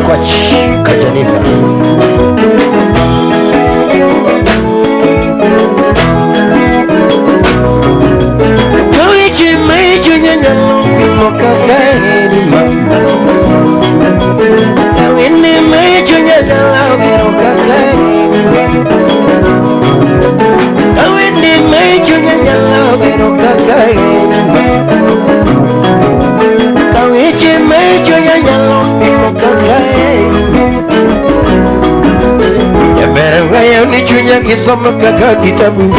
Kwach Kajanifa. Kawichi meju nyanyalo moka kaini mama. Kawini meju nyanyalo moka kaini. Kawini meju nyanyalo moka kaini. Kawichi meju nyanyalo moka kaini. Yabere waya unichunya kisoma kaka kitabu.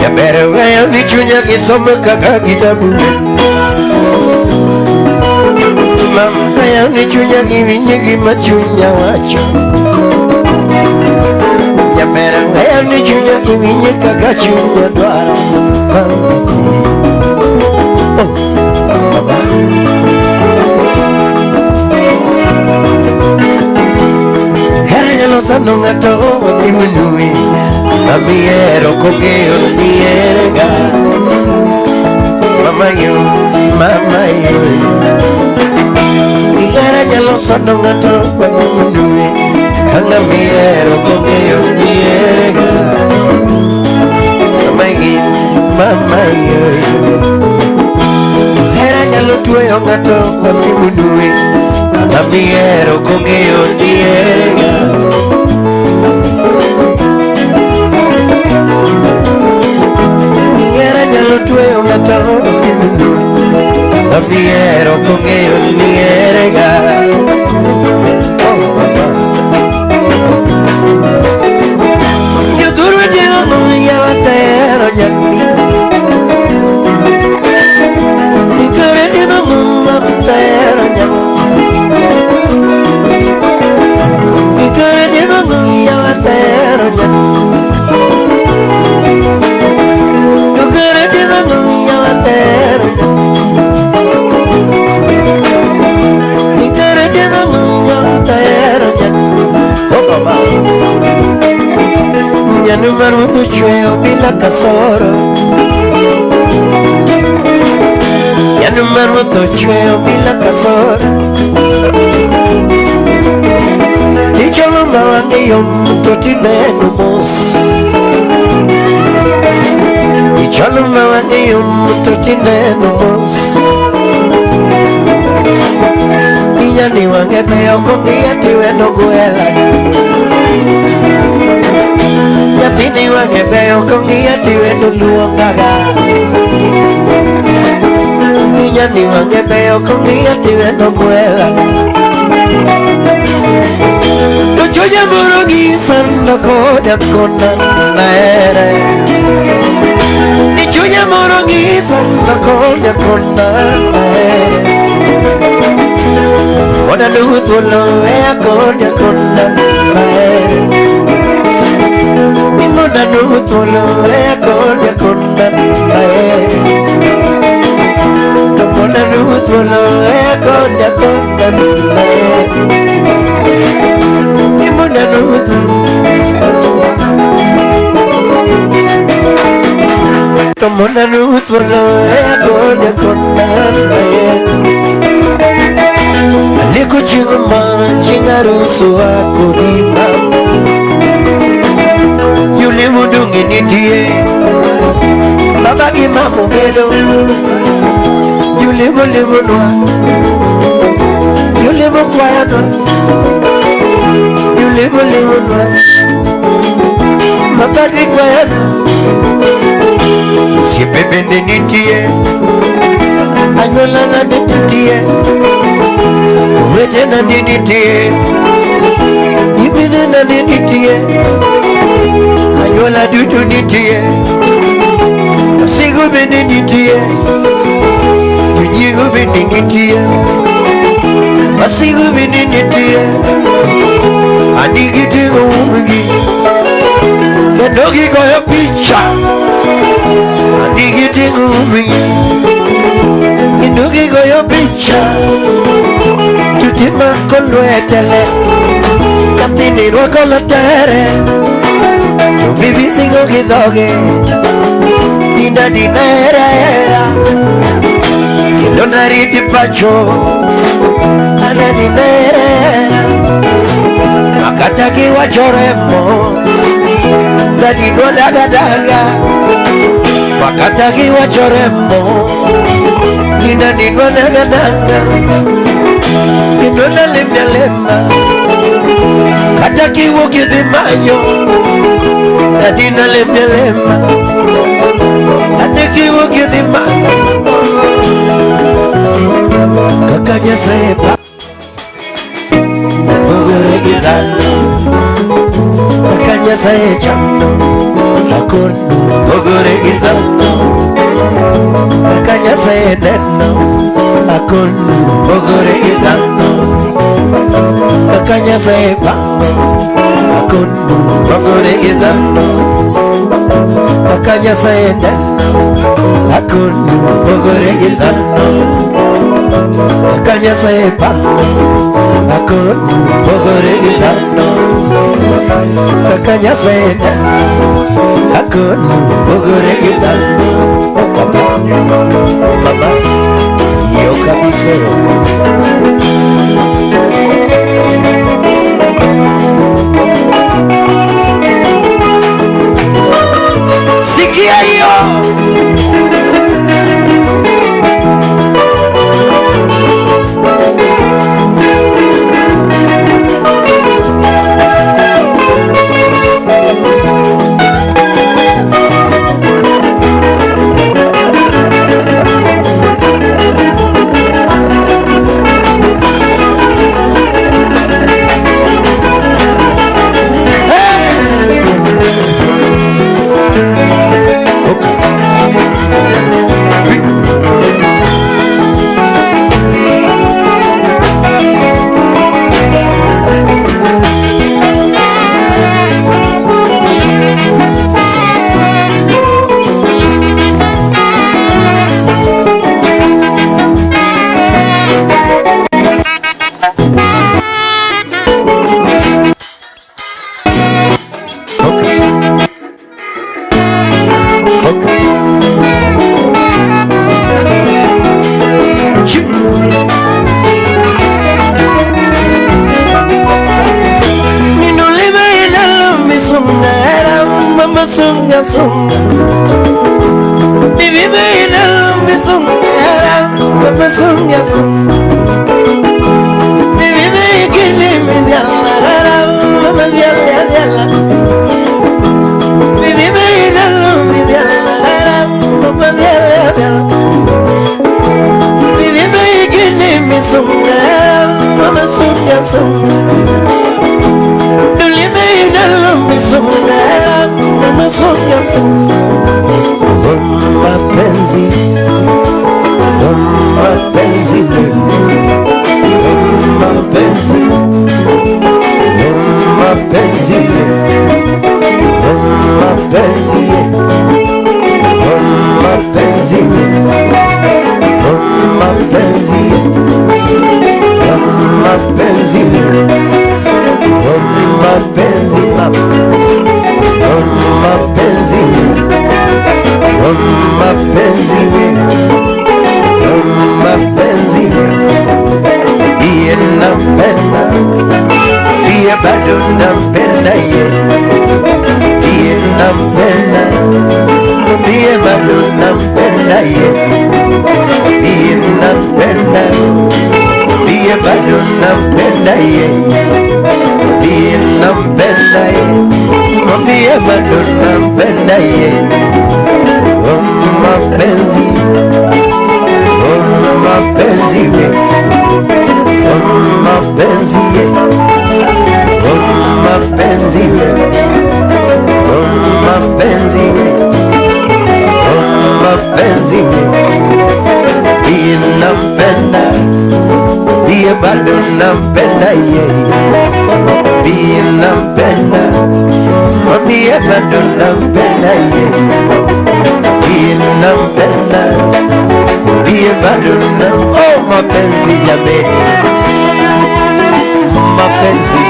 Yabere waya unichunya kisoma kaka kitabu. Mama ya unichunya kivinyigi machunya wacho. Yabere waya unichunya kivinyigi kaka chunya dwara. Baba Sano ngato imunui Mamiero kogeo nierega Mama yo Igara nyalo sano ngato imunui Mamiero kogeo nierega Mama yo Igara nyalo tuyo ngato imunui Mamiero kogeo nierega Tuyo ngataro Amiero con ellos nierega Yo duro llevo no ya batero ya Mi cara llevo no batero ya Mi cara llevo no ya batero ya Ya número tu chueo bila kasoro Ya número tu chueo bila kasoro Dicho lo mawangi yom toti nenu mos Dicho lo mawangi yom toti nenu mos Niya ni wange peo kongia tiwe no guela Yatini wange peo kongia tiwe no luongaga Niya ni wange peo kongia tiwe no guela Tuchuya murogi sanda koda kona naere Nichuya murogi sanda koda kona naere Ona nuhutulo ea koda kona naere Nimona nuhutulo ea koda kona naere Nimona nuhutulo ea koda kona naere Nimona nuhutulo Nimona nuhutulo ea koda kona naere Aliko chinguma chingarusu wako di mama Yule mudungi nitie Baba ki mamu bedo Yule munwa Yule mukwayano Yule munwa Baba ki kwayano Si pepe nitie Anyola na nitie Wete na nitie Ibine na nitie Anyola dudu nitie Sigu bini nitie Yujigu bini nitie Asigu bini nitie Anigiti ngumungi Kendogi koyo picha Anigiti ngumungi Kendogi koyo picha Tutima kolwetele Katini rwakolotere Tubibi singo kidoge Nina dinera Kendo nariti pacho ananimerera makataki wachoremo dadinwa dagadaga makataki wachoremo ninanindwa dagadaga ninona lemna kataki wokidhimayo dadina lemna kataki wokidhimayo kakanya sepa ogere gidano kakanya secha akon ogere gidano kakanya seneno akon ogere gidano kakanya sepa akon ogere gidano kakanya seneno akon ogere gidano kakanya sepa akon ogere gidano kakanya seneno akon ogere gidano mama yo kabisa sikia hiyo sunga sunga bibi meina lumbi sunga mama sunga sunga bibi meikini minyala mama yalla yalla bibi meina lumbi yalla mama yalla yalla bibi meikini misunga mama sunga sunga duli meina lumbi sunga Songa songa mapenzi mapenzi mapenzi mapenzi mapenzi mapenzi mapenzi mapenzi mapenzi mapenzi mapenzi iye nampenda iye bado nampenda iye nampenda iye bado nampenda iye nampenda iye bado nampenda iye nampenda mambie bado nampenda mapenzi mapenzi mapenzi mapenzi mapenzi mapenzi inampenda iye bado nampenda inampenda mambie bado nampenda inampenda iye bado na oh mapenzi jameni mapenzi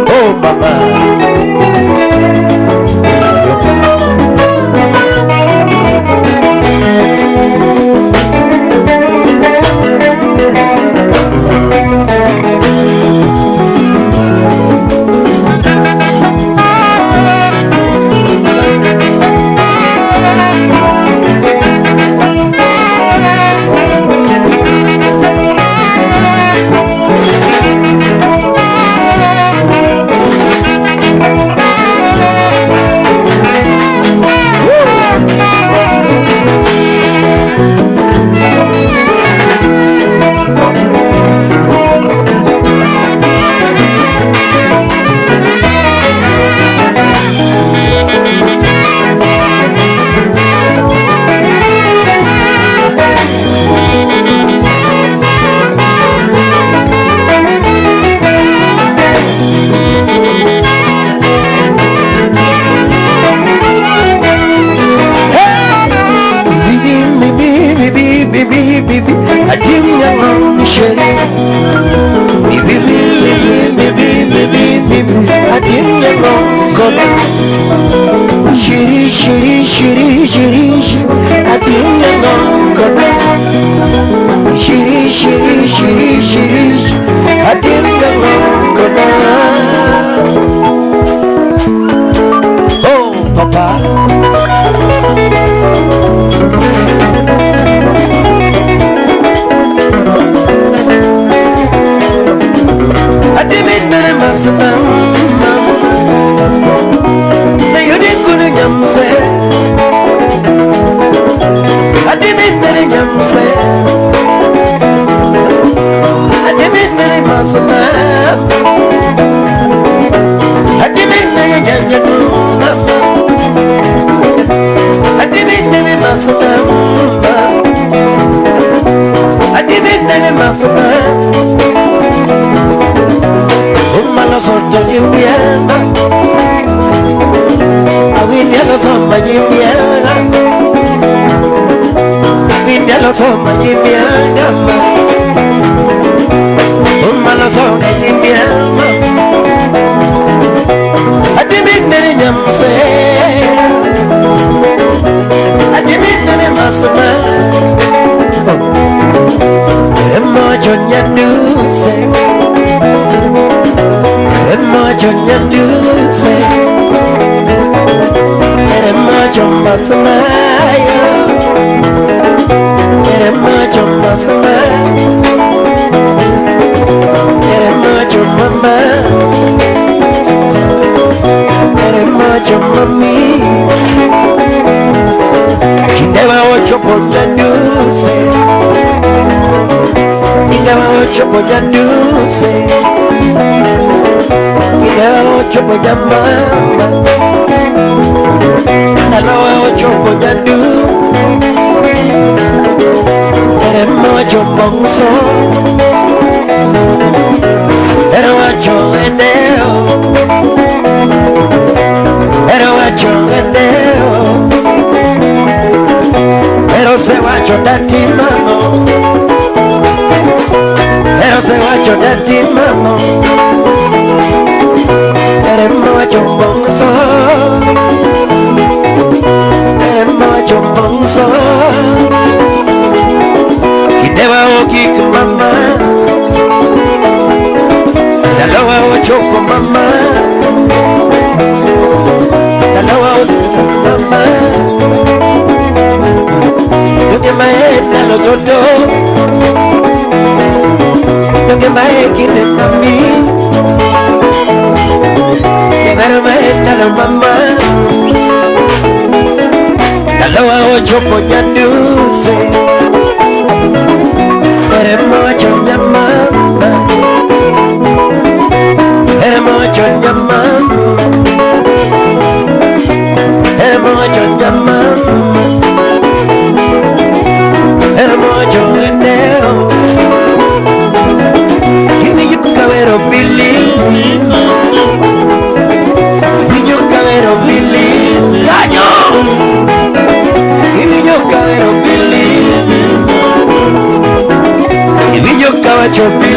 Oh, mama. Oh, papa.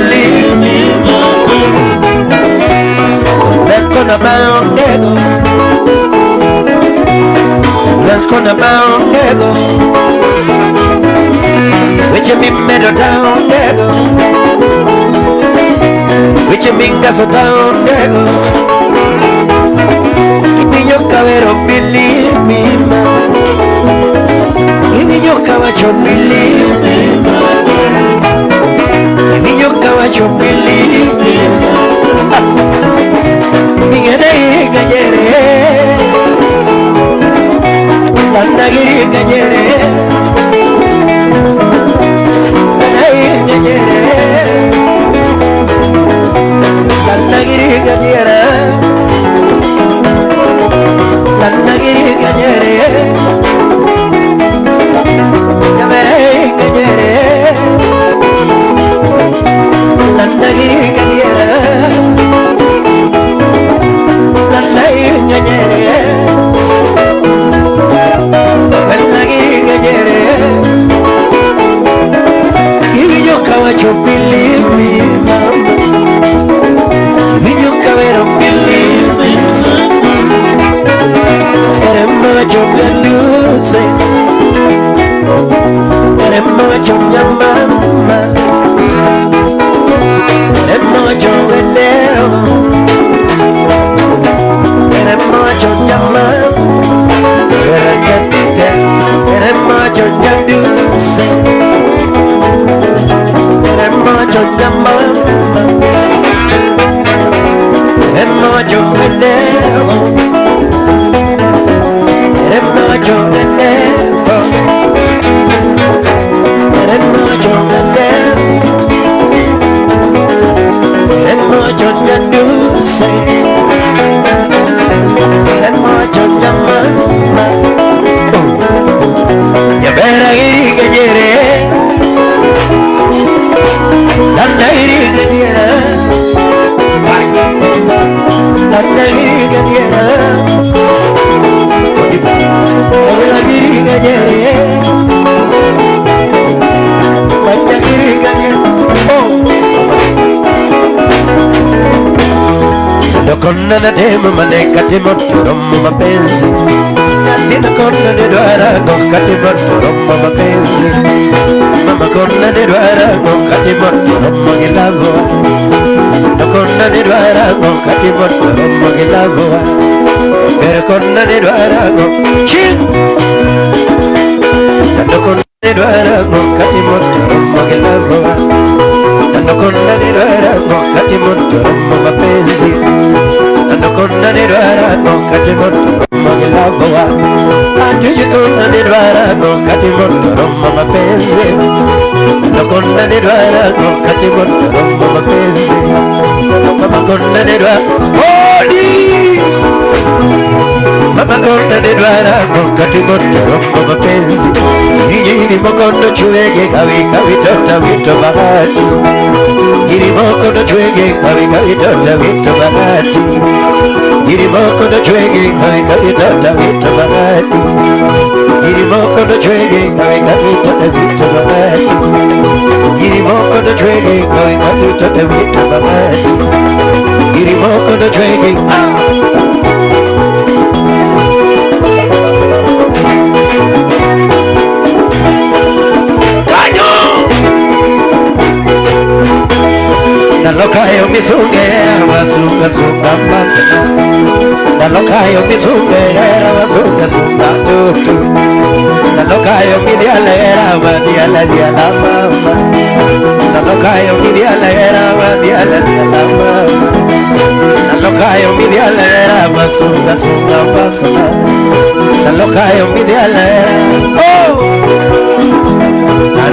believe me. Let's go down, ego. Let's go down, ego. Which you mean better down, ego. Which you mean gas down, ego. Give me your cabero, believe me, man. Give me your caballo, believe me, man. Give me your caballo, believe me, man. Miguel Gallere, la Nagiri Gallere, la Nagiri Gallere, la Nagiri Gallere, la Nagiri Gallere, la Nagiri Gallere. You believe me, mama. When you come here, believe me. And much of the news, and much of your mama, and much of the devil, and much of your mama, and much of your news. Much of the mama, and much of the devil, and much of the devil, and much of the devil, and much of the news, and much of the mama. You better get it. La Nagiri Gallere, la Nagiri Gallere, la Nagiri Gallere, la Nagiri Gallere. Oh, dokonna na demu maneka timotoro mapenzi. Nina konna de dwara gokati motoro mapenzi. Mama konna de dwara gokati motoro magilavo. Konna de dwara gokati motoro magilavo. Pero konna de dwara go chin. Konna de dwara gokati motoro magilavo. Konna de dwara gokati motoro mapenzi. Konna de dwara gokati motoro magilavo. Anjuji konna de dwara gokati motoro mapenzi. Konna de dwara gokati motoro mapenzi. Mama konna de dwara holy. Mama konna de dwara gokati motoro mapenzi. Yiri mokondo chuege kawi tota vito bahati. Yiri mokondo chuege kawi tota vito bahati. Yiri mokondo chuege kawi tota vito bahati. Yiri mokondo chuege kawi tota vito bahati. Yiri mokondo chuege kawi tota vito bahati. Yiri mokondo chuege Nalokayo misungera wasuka suka masana. Nalokayo misungera wasuka suka tutu. Nalokayo midialera wadiala diala mama. Nalokayo midialera wadiala diala mama. Nalokayo midialera wasuka suka masana. Nalokayo midialera oh.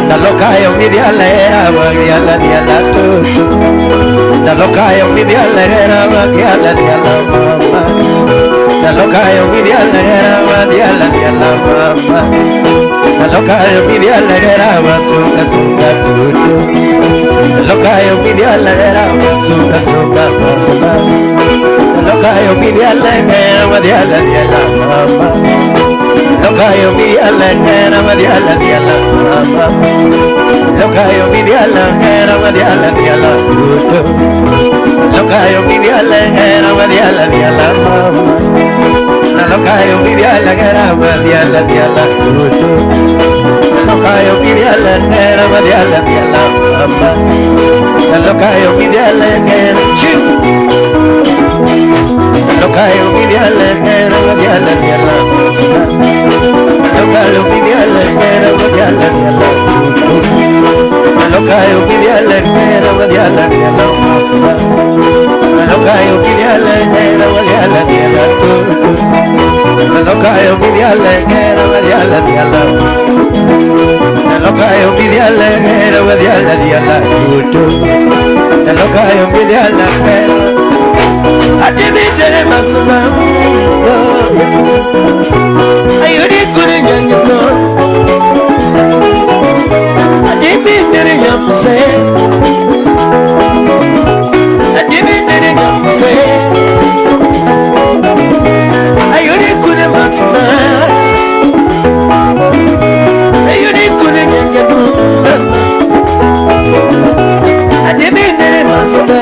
Nalokayo midialera wadiala diala tutu. Nalokayo midialera wadiala diala mama. Nalokayo midialera wadiala diala mama. Nalokayo midialera wasuka suka tutu. Nalokayo midialera wasuka suka masana. Lokayo Midialengera Madiala Diala Mama. Lokayo Midialengera Madiala Diala Mama. Lokayo Midialengera Madiala Diala Tutu. Lokayo Midialengera Madiala Diala Mama. Lokayo Midialengera Madiala Diala Tutu. Lokayo Midialengera Madiala Diala Mama. Lokayo Midialengera Chim. Lokayo Midialengera Madiala Diala Mama. Lokayo Midialengera Madiala Diala Tutu. Lokayo Midialengera Madiala Diala Mama. Lokayo Midialengera Madiala Diala Tutu. Lokayo Midialengera Madiala Diala. Lokayo Midialengera Madiala Diala Tutu. Lokayo Midialengera Adibidere Masama. Ayuri kuri nyanyo. Adibidere Yamse. Adibidere Yamse. Ayuri kuri Masama. Ayuri kuri nyanyo. Adibidere Masama.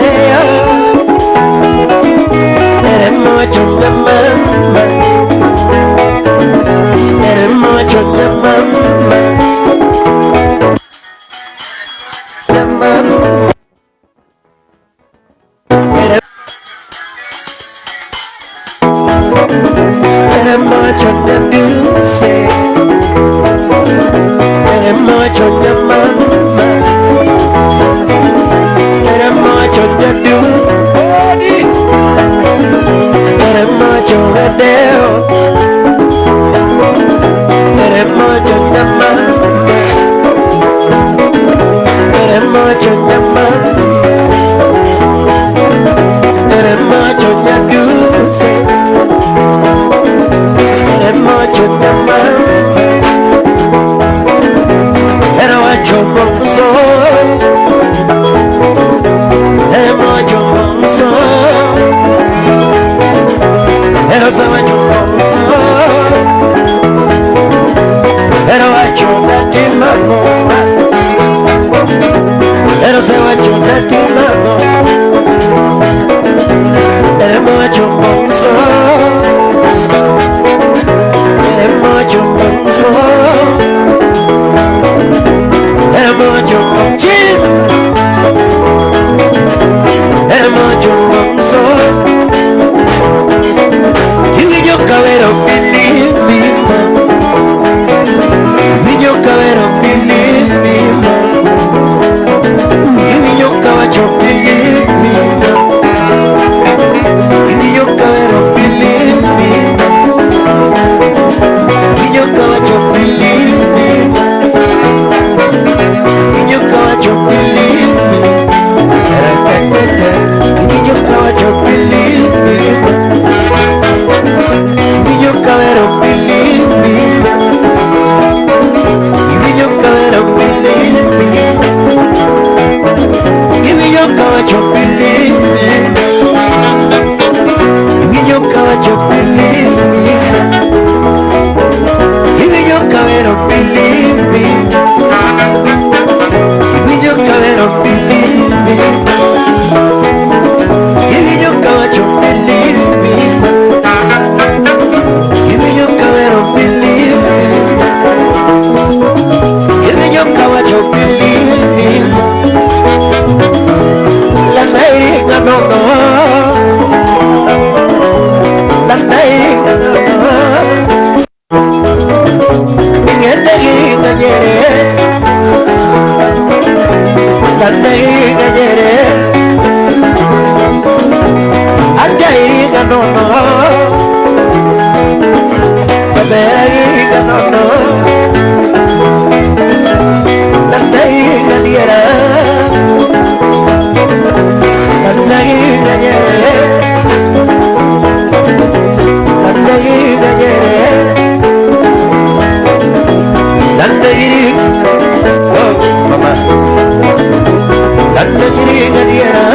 Gadiera